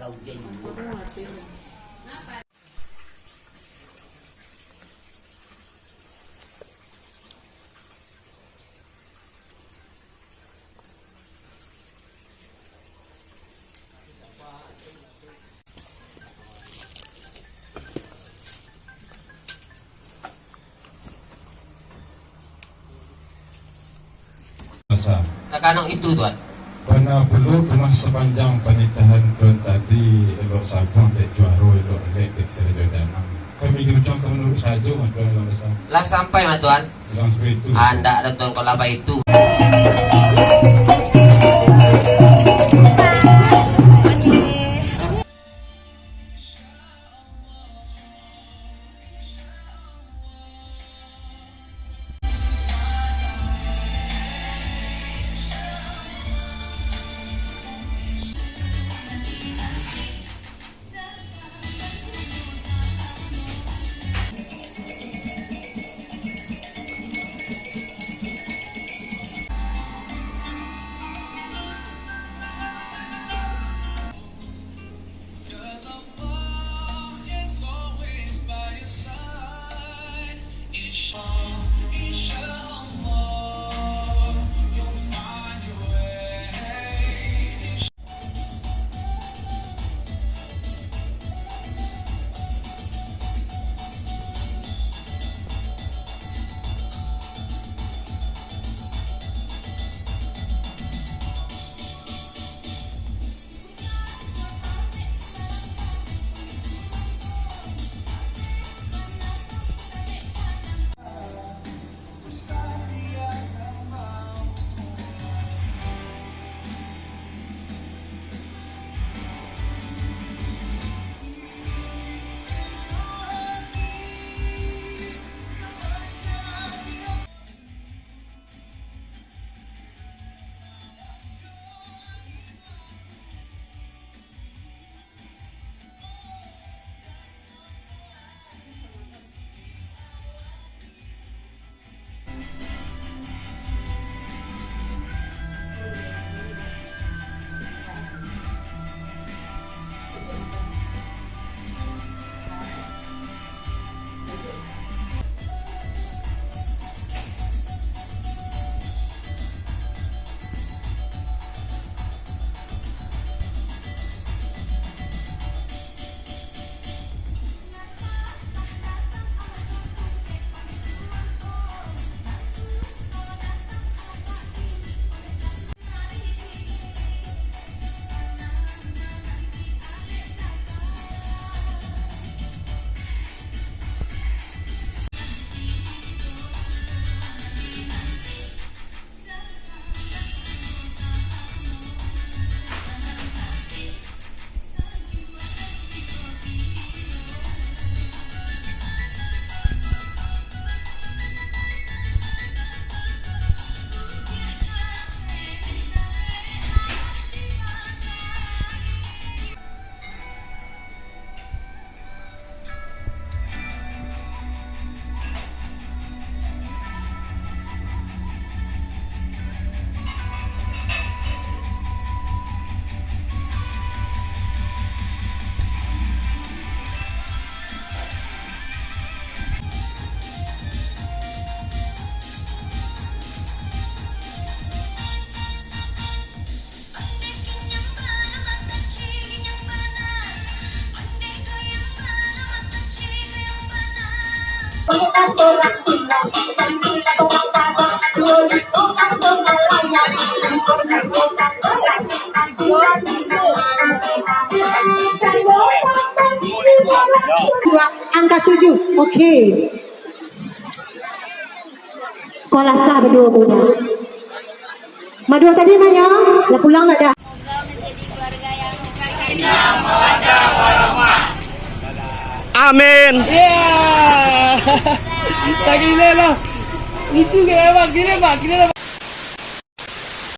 Kau din mo. Sa kanong itu tuan? Wana pulo rumah sepanjang panitahan tuan tadi elok sabang dek juaro elok elektrik serjo danang. Kami diucap menurut saja tuan elok Lah sampai mah tuan? Bilang seperti itu. Anda ada tuan kolaba itu. Angka 7, oke. Kolasa berdua punya. Madua tadi Maya, lah pulang lah dah. Semoga menjadi keluarga yang sakinah mawaddah warahmah. Amin. Yeah. Sakinah lah. Lucu ke Pak? Gini Pak, gini Pak.